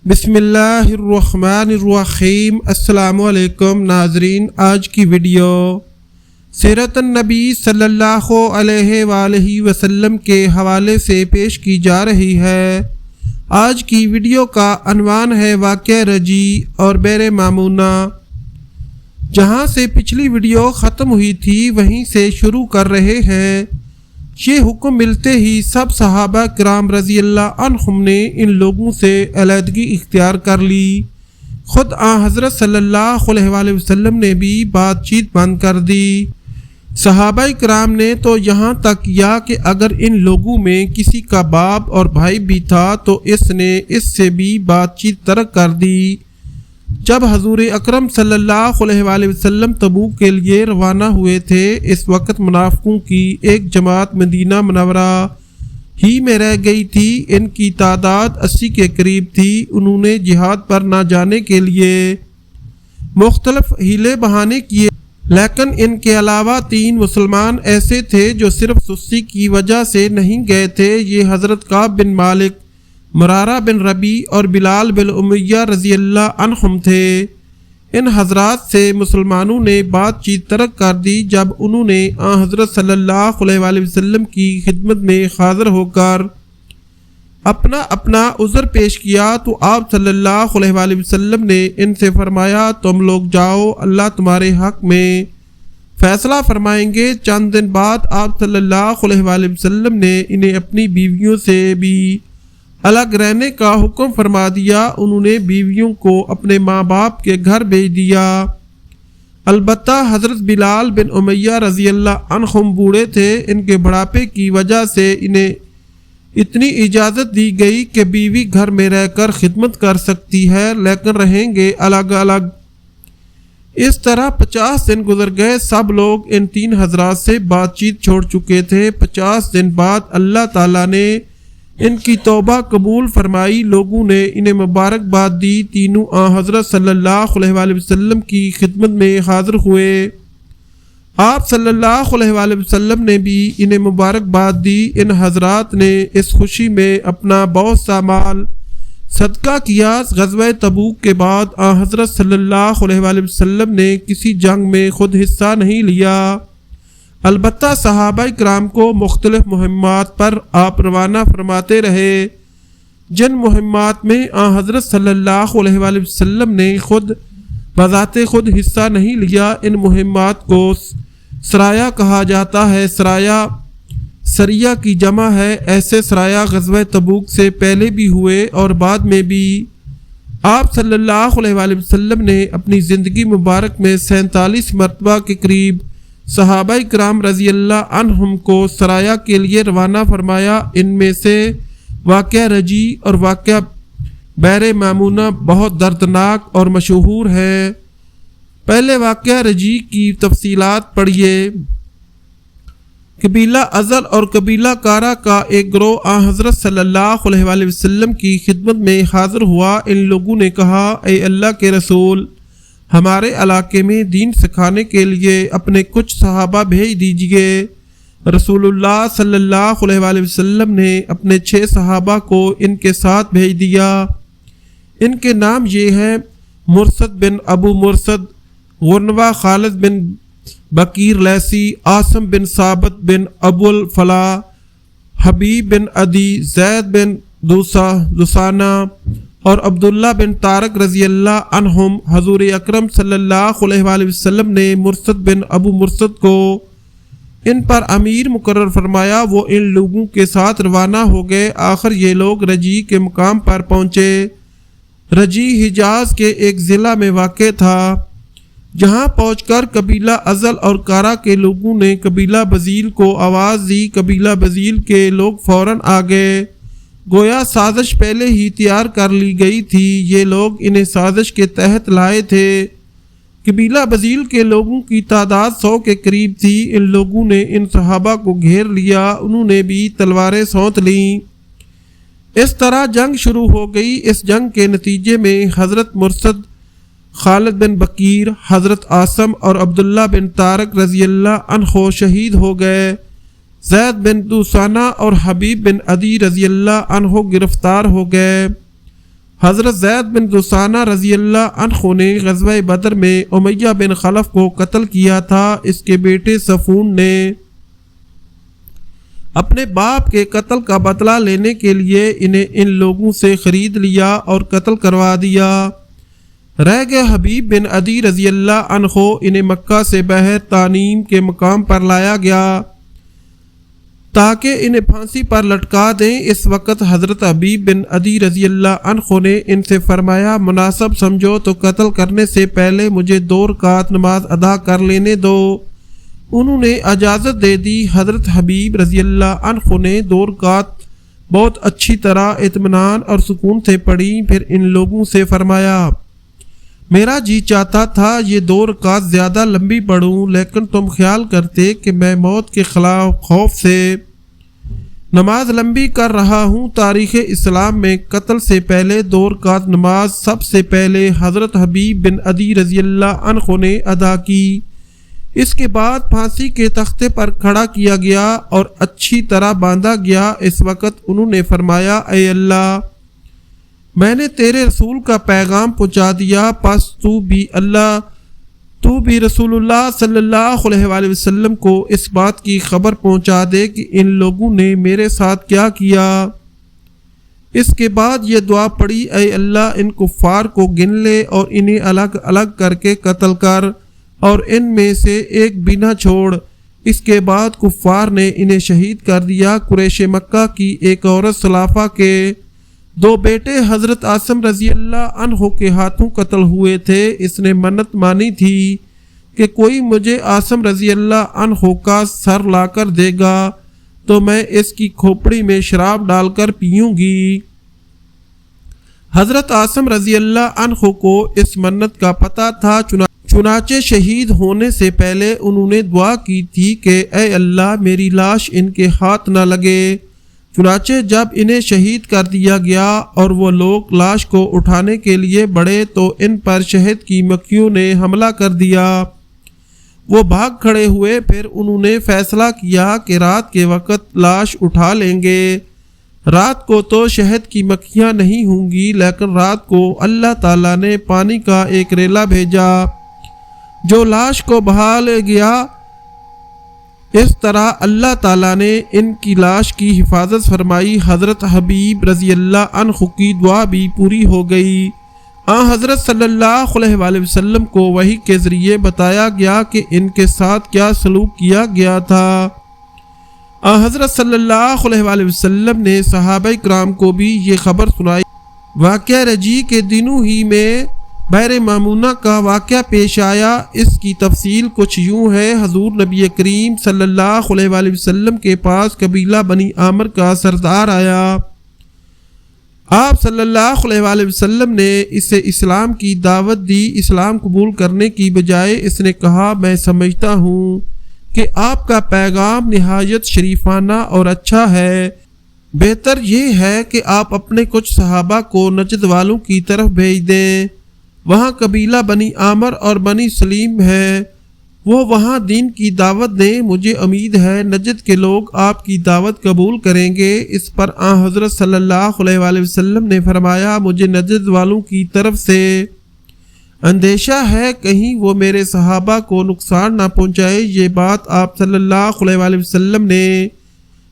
بسم اللہ الرحمن الرحیم۔ السلام علیکم ناظرین، آج کی ویڈیو سیرت النبی صلی اللہ علیہ وآلہ وسلم کے حوالے سے پیش کی جا رہی ہے۔ آج کی ویڈیو کا عنوان ہے واقعہ رجی اور بئر مامونہ۔ جہاں سے پچھلی ویڈیو ختم ہوئی تھی وہیں سے شروع کر رہے ہیں۔ یہ حکم ملتے ہی سب صحابہ کرام رضی اللہ عنہم نے ان لوگوں سے علیحدگی اختیار کر لی۔ خود حضرت صلی اللہ علیہ وآلہ وسلم نے بھی بات چیت بند کر دی۔ صحابہ کرام نے تو یہاں تک کیا کہ اگر ان لوگوں میں کسی کا باپ اور بھائی بھی تھا تو اس نے اس سے بھی بات چیت ترک کر دی۔ جب حضور اکرم صلی اللہ علیہ وآلہ وسلم تبوک کے لیے روانہ ہوئے تھے، اس وقت منافقوں کی ایک جماعت مدینہ منورہ ہی میں رہ گئی تھی۔ ان کی تعداد 80 کے قریب تھی۔ انہوں نے جہاد پر نہ جانے کے لیے مختلف ہیلے بہانے کیے، لیکن ان کے علاوہ 3 مسلمان ایسے تھے جو صرف سستی کی وجہ سے نہیں گئے تھے۔ یہ حضرت کعب بن مالک، مرارہ بن ربیع اور بلال بن امیہ رضی اللہ عنہم تھے۔ ان حضرات سے مسلمانوں نے بات چیت ترک کر دی۔ جب انہوں نے حضرت صلی اللہ علیہ وآلہ وسلم کی خدمت میں حاضر ہو کر اپنا عذر پیش کیا تو آپ صلی اللہ علیہ وآلہ وسلم نے ان سے فرمایا، تم لوگ جاؤ، اللہ تمہارے حق میں فیصلہ فرمائیں گے۔ چند دن بعد آپ صلی اللہ علیہ وآلہ وسلم نے انہیں اپنی بیویوں سے بھی الگ رہنے کا حکم فرما دیا۔ انہوں نے بیویوں کو اپنے ماں باپ کے گھر بھیج دیا۔ البتہ حضرت بلال بن امیہ رضی اللہ عنہم بوڑھے تھے۔ ان کے بڑھاپے کی وجہ سے انہیں اتنی اجازت دی گئی کہ بیوی گھر میں رہ کر خدمت کر سکتی ہے، لیکن رہیں گے الگ الگ۔ اس طرح 50 دن گزر گئے۔ سب لوگ ان 3 حضرات سے بات چیت چھوڑ چکے تھے۔ 50 دن بعد اللہ تعالیٰ نے ان کی توبہ قبول فرمائی۔ لوگوں نے انہیں مبارکباد دی۔ تینوں حضرت صلی اللہ علیہ وآلہ وسلم کی خدمت میں حاضر ہوئے۔ آپ صلی اللہ علیہ وآلہ وسلم نے بھی انہیں مبارکباد دی۔ ان حضرات نے اس خوشی میں اپنا بہت سا مال صدقہ کیا۔ غزوہ تبوک کے بعد حضرت صلی اللہ علیہ وآلہ وسلم نے کسی جنگ میں خود حصہ نہیں لیا، البتہ صحابہ کرام کو مختلف مہمات پر آپ روانہ فرماتے رہے، جن مہمات میں حضرت صلی اللہ علیہ وآلہ وسلم نے خود بذات خود حصہ نہیں لیا۔ ان مہمات کو سرایہ کہا جاتا ہے۔ سریہ کی جمع ہے۔ ایسے سرایہ غزوہ تبوک سے پہلے بھی ہوئے اور بعد میں بھی۔ آپ صلی اللہ علیہ وآلہ وسلم نے اپنی زندگی مبارک میں 47 مرتبہ کے قریب صحابہ کرام رضی اللہ عنہم کو سرایہ کے لیے روانہ فرمایا۔ ان میں سے واقعہ رجی اور واقعہ بئر مامونہ بہت دردناک اور مشہور ہے۔ پہلے واقعہ رجی کی تفصیلات پڑھیے۔ قبیلہ ازل اور قبیلہ کارا کا ایک گروہ حضرت صلی اللہ علیہ وآلہ وسلم کی خدمت میں حاضر ہوا۔ ان لوگوں نے کہا، اے اللہ کے رسول، ہمارے علاقے میں دین سکھانے کے لیے اپنے کچھ صحابہ بھیج دیجئے۔ رسول اللہ صلی اللہ علیہ وآلہ وسلم نے اپنے 6 صحابہ کو ان کے ساتھ بھیج دیا۔ ان کے نام یہ ہیں: مرثد بن ابو مرثد، غنوہ خالد بن بکیر لیسی، عاصم بن ثابت بن ابو الفلاح، حبیب بن عدی، زید بن دوسانہ اور عبداللہ بن طارق رضی اللہ عنہم۔ حضور اکرم صلی اللہ علیہ وآلہ وسلم نے مرثد بن ابو مرثد کو ان پر امیر مقرر فرمایا۔ وہ ان لوگوں کے ساتھ روانہ ہو گئے۔ آخر یہ لوگ رجی کے مقام پر پہنچے۔ رجی حجاز کے ایک ضلع میں واقع تھا۔ جہاں پہنچ کر قبیلہ ازل اور کارا کے لوگوں نے قبیلہ بزیل کو آواز دی۔ قبیلہ بزیل کے لوگ فوراً آ گئے، گویا سازش پہلے ہی تیار کر لی گئی تھی۔ یہ لوگ انہیں سازش کے تحت لائے تھے۔ قبیلہ بزیل کے لوگوں کی تعداد 100 کے قریب تھی۔ ان لوگوں نے ان صحابہ کو گھیر لیا۔ انہوں نے بھی تلواریں سونت لیں۔ اس طرح جنگ شروع ہو گئی۔ اس جنگ کے نتیجے میں حضرت مرثد، خالد بن بکیر، حضرت عاصم اور عبداللہ بن طارق رضی اللہ عنہ شہید ہو گئے۔ زید بن دوسانہ اور حبیب بن عدی رضی اللہ عنہ گرفتار ہو گئے۔ حضرت زید بن دسانہ رضی اللہ عنہ نے غزوہ بدر میں امیہ بن خلف کو قتل کیا تھا۔ اس کے بیٹے صفون نے اپنے باپ کے قتل کا بدلہ لینے کے لیے انہیں ان لوگوں سے خرید لیا اور قتل کروا دیا۔ رہ گئے حبیب بن عدی رضی اللہ عنہ، انہیں مکہ سے بحر تانیم کے مقام پر لایا گیا تاکہ انہیں پھانسی پر لٹکا دیں۔ اس وقت حضرت حبیب بن عدی رضی اللہ عنہ نے ان سے فرمایا، مناسب سمجھو تو قتل کرنے سے پہلے مجھے 2 رکعت نماز ادا کر لینے دو۔ انہوں نے اجازت دے دی۔ حضرت حبیب رضی اللہ عنہ نے 2 رکعت بہت اچھی طرح اطمینان اور سکون سے پڑھی، پھر ان لوگوں سے فرمایا، میرا جی چاہتا تھا یہ 2 رکعت زیادہ لمبی پڑھوں، لیکن تم خیال کرتے کہ میں موت کے خلاف خوف سے نماز لمبی کر رہا ہوں۔ تاریخ اسلام میں قتل سے پہلے 2 رکعت نماز سب سے پہلے حضرت حبیب بن عدی رضی اللہ عنہ نے ادا کی۔ اس کے بعد پھانسی کے تختے پر کھڑا کیا گیا اور اچھی طرح باندھا گیا۔ اس وقت انہوں نے فرمایا، اے اللہ، میں نے تیرے رسول کا پیغام پہنچا دیا، پس تو بھی رسول اللہ صلی اللہ علیہ وآلہ وسلم کو اس بات کی خبر پہنچا دے کہ ان لوگوں نے میرے ساتھ کیا کیا۔ اس کے بعد یہ دعا پڑھی، اے اللہ، ان کفار کو گن لے اور انہیں الگ الگ کر کے قتل کر اور ان میں سے ایک بھی نہ چھوڑ۔ اس کے بعد کفار نے انہیں شہید کر دیا۔ قریش مکہ کی ایک عورت سلافہ کے 2 بیٹے حضرت عاصم رضی اللہ عنہ کے ہاتھوں قتل ہوئے تھے۔ اس نے منت مانی تھی کہ کوئی مجھے عاصم رضی اللہ عنہ کا سر لا کر دے گا تو میں اس کی کھوپڑی میں شراب ڈال کر پیوں گی۔ حضرت عاصم رضی اللہ عنہ کو اس منت کا پتہ تھا، چنانچہ شہید ہونے سے پہلے انہوں نے دعا کی تھی کہ اے اللہ، میری لاش ان کے ہاتھ نہ لگے۔ چنانچہ جب انہیں شہید کر دیا گیا اور وہ لوگ لاش کو اٹھانے کے لیے بڑھے تو ان پر شہد کی مکھیوں نے حملہ کر دیا۔ وہ بھاگ کھڑے ہوئے، پھر انہوں نے فیصلہ کیا کہ رات کے وقت لاش اٹھا لیں گے۔ رات کو تو شہد کی مکھیاں نہیں ہوں گی، لیکن رات کو اللہ تعالیٰ نے پانی کا ایک ریلا بھیجا جو لاش کو بہا لے گیا۔ اس طرح اللہ تعالیٰ نے ان کی لاش کی حفاظت فرمائی۔ حضرت حبیب رضی اللہ عنہ کی دعا بھی پوری ہو گئی۔ حضرت صلی اللہ علیہ وآلہ وسلم کو وحی کے ذریعے بتایا گیا کہ ان کے ساتھ کیا سلوک کیا گیا تھا۔ حضرت صلی اللہ علیہ وآلہ وسلم نے صحابہ کرام کو بھی یہ خبر سنائی۔ واقعہ رجی کے دنوں ہی میں بحر معمونہ کا واقعہ پیش آیا۔ اس کی تفصیل کچھ یوں ہے۔ حضور نبی کریم صلی اللہ علیہ وآلہ وسلم کے پاس قبیلہ بنی عامر کا سردار آیا۔ آپ صلی اللہ علیہ وآلہ وسلم نے اسے اسلام کی دعوت دی۔ اسلام قبول کرنے کی بجائے اس نے کہا، میں سمجھتا ہوں کہ آپ کا پیغام نہایت شریفانہ اور اچھا ہے۔ بہتر یہ ہے کہ آپ اپنے کچھ صحابہ کو نجد والوں کی طرف بھیج دیں۔ وہاں قبیلہ بنی عامر اور بنی سلیم ہے، وہ وہاں دین کی دعوت دیں۔ مجھے امید ہے نجد کے لوگ آپ کی دعوت قبول کریں گے۔ اس پر حضرت صلی اللہ علیہ وآلہ وسلم نے فرمایا، مجھے نجد والوں کی طرف سے اندیشہ ہے کہیں وہ میرے صحابہ کو نقصان نہ پہنچائے۔ یہ بات آپ صلی اللہ علیہ وآلہ وسلم نے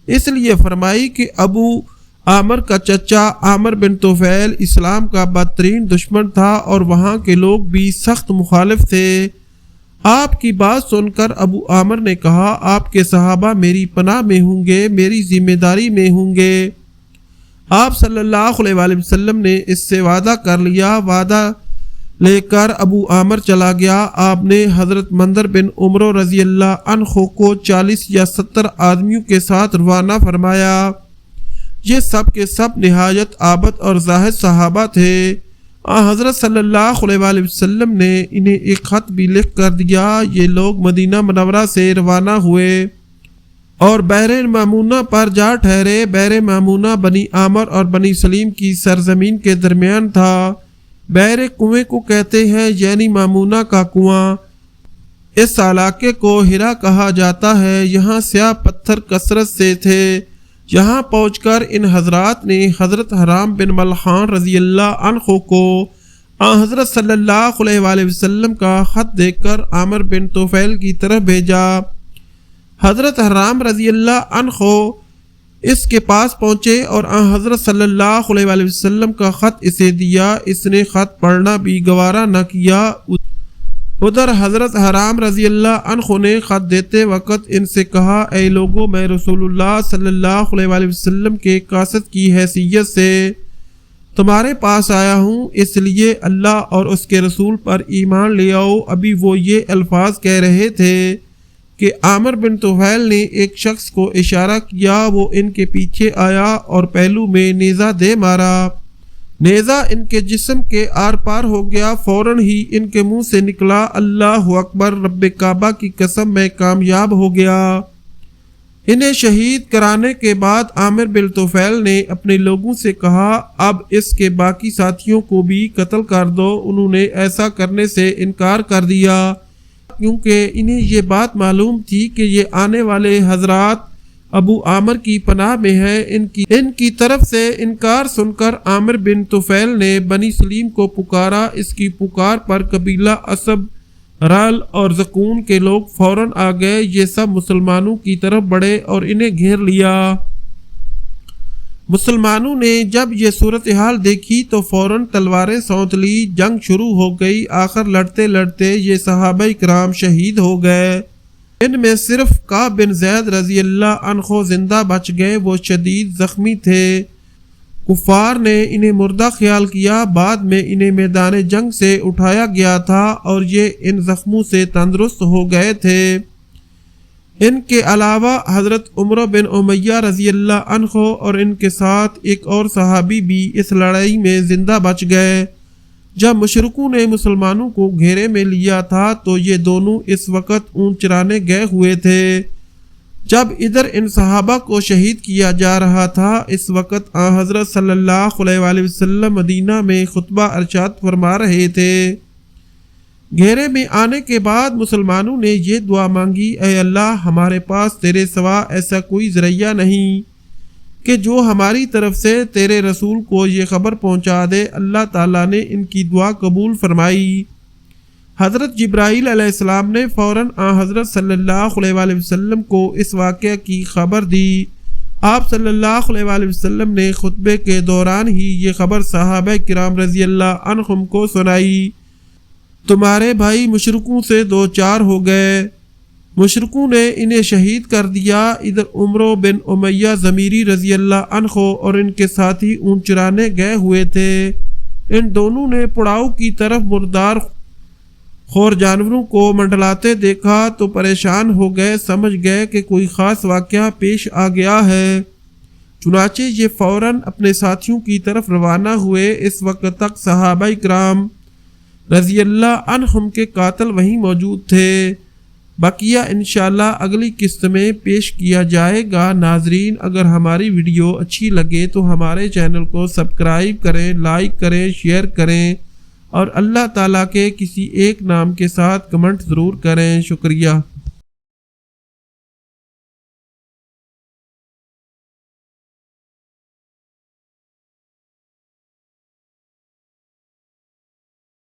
اس لیے فرمائی کہ ابو عامر کا چچا عامر بن طفیل اسلام کا بدترین دشمن تھا اور وہاں کے لوگ بھی سخت مخالف تھے۔ آپ کی بات سن کر ابو عامر نے کہا، آپ کے صحابہ میری پناہ میں ہوں گے، میری ذمہ داری میں ہوں گے۔ آپ صلی اللہ علیہ وآلہ وسلم نے اس سے وعدہ کر لیا۔ وعدہ لے کر ابو عامر چلا گیا۔ آپ نے حضرت مندر بن عمرو رضی اللہ عنہ کو 40 یا 70 آدمیوں کے ساتھ روانہ فرمایا۔ یہ سب کے سب نہایت عابد اور زاہد صحابہ تھے۔ حضرت صلی اللہ علیہ وآلہ وسلم نے انہیں ایک خط بھی لکھ کر دیا۔ یہ لوگ مدینہ منورہ سے روانہ ہوئے اور بحر معمونہ پر جا ٹھہرے۔ بحر معمونہ بنی عامر اور بنی سلیم کی سرزمین کے درمیان تھا۔ بحر کنویں کو کہتے ہیں، یعنی معمونہ کا کنواں۔ اس علاقے کو ہرا کہا جاتا ہے۔ یہاں سیاہ پتھر کثرت سے تھے۔ یہاں پہنچ کر ان حضرات نے حضرت حرام بن ملحان رضی اللہ عنہ کو حضرت صلی اللہ علیہ وآلہ وسلم کا خط دیکھ کر عامر بن طفیل کی طرف بھیجا۔ حضرت حرام رضی اللہ عنہ اس کے پاس پہنچے اور حضرت صلی اللہ علیہ وآلہ وسلم کا خط اسے دیا۔ اس نے خط پڑھنا بھی گوارا نہ کیا۔ ادھر حضرت حرام رضی اللہ عنہ نے خط دیتے وقت ان سے کہا، اے لوگو، میں رسول اللہ صلی اللہ علیہ وآلہ وسلم کے قاصد کی حیثیت سے تمہارے پاس آیا ہوں، اس لیے اللہ اور اس کے رسول پر ایمان لے آؤ۔ ابھی وہ یہ الفاظ کہہ رہے تھے کہ عامر بن طفیل نے ایک شخص کو اشارہ کیا، وہ ان کے پیچھے آیا اور پہلو میں نیزہ دے مارا۔ نیزہ ان کے جسم کے آر پار ہو گیا۔ فوراً ہی ان کے منہ سے نکلا، اللہ اکبر، رب کعبہ کی قسم میں کامیاب ہو گیا۔ انہیں شہید کرانے کے بعد عامر بن طفیل نے اپنے لوگوں سے کہا، اب اس کے باقی ساتھیوں کو بھی قتل کر دو۔ انہوں نے ایسا کرنے سے انکار کر دیا کیونکہ انہیں یہ بات معلوم تھی کہ یہ آنے والے حضرات ابو عامر کی پناہ میں ہے۔ ان کی طرف سے انکار سن کر عامر بن طفیل نے بنی سلیم کو پکارا۔ اس کی پکار پر قبیلہ اسب، رال اور زکون کے لوگ فوراً آ گئے۔ یہ سب مسلمانوں کی طرف بڑھے اور انہیں گھیر لیا۔ مسلمانوں نے جب یہ صورتحال دیکھی تو فوراً تلواریں سونت لی۔ جنگ شروع ہو گئی۔ آخر لڑتے لڑتے یہ صحابہ کرام شہید ہو گئے۔ ان میں صرف کعب بن زید رضی اللہ عنہ زندہ بچ گئے۔ وہ شدید زخمی تھے۔ کفار نے انہیں مردہ خیال کیا۔ بعد میں انہیں میدان جنگ سے اٹھایا گیا تھا اور یہ ان زخموں سے تندرست ہو گئے تھے۔ ان کے علاوہ حضرت عمر بن امیہ رضی اللہ عنہ اور ان کے ساتھ ایک اور صحابی بھی اس لڑائی میں زندہ بچ گئے۔ جب مشرکوں نے مسلمانوں کو گھیرے میں لیا تھا تو یہ دونوں اس وقت اونٹ چرانے گئے ہوئے تھے۔ جب ادھر ان صحابہ کو شہید کیا جا رہا تھا، اس وقت حضرت صلی اللہ علیہ وآلہ وسلم مدینہ میں خطبہ ارشاد فرما رہے تھے۔ گھیرے میں آنے کے بعد مسلمانوں نے یہ دعا مانگی، اے اللہ، ہمارے پاس تیرے سوا ایسا کوئی ذریعہ نہیں کہ جو ہماری طرف سے تیرے رسول کو یہ خبر پہنچا دے۔ اللہ تعالیٰ نے ان کی دعا قبول فرمائی۔ حضرت جبرائیل علیہ السلام نے فوراً حضرت صلی اللہ علیہ وآلہ وسلم کو اس واقعہ کی خبر دی۔ آپ صلی اللہ علیہ وآلہ وسلم نے خطبے کے دوران ہی یہ خبر صحابہ کرام رضی اللہ عنہم کو سنائی، تمہارے بھائی مشرکوں سے دو چار ہو گئے، مشرکوں نے انہیں شہید کر دیا۔ ادھر عمر بن امیہ ضمیری رضی اللہ عنہ اور ان کے ساتھی اونٹ چرانے گئے ہوئے تھے۔ ان دونوں نے پڑاؤ کی طرف مردار خور جانوروں کو منڈلاتے دیکھا تو پریشان ہو گئے، سمجھ گئے کہ کوئی خاص واقعہ پیش آ گیا ہے۔ چنانچہ یہ فوراً اپنے ساتھیوں کی طرف روانہ ہوئے۔ اس وقت تک صحابہ کرام رضی اللہ عنہم کے قاتل وہیں موجود تھے۔ بقیہ انشاءاللہ اگلی قسط میں پیش کیا جائے گا۔ ناظرین، اگر ہماری ویڈیو اچھی لگے تو ہمارے چینل کو سبسکرائب کریں، لائک کریں، شیئر کریں اور اللہ تعالیٰ کے کسی ایک نام کے ساتھ کمنٹ ضرور کریں۔ شکریہ۔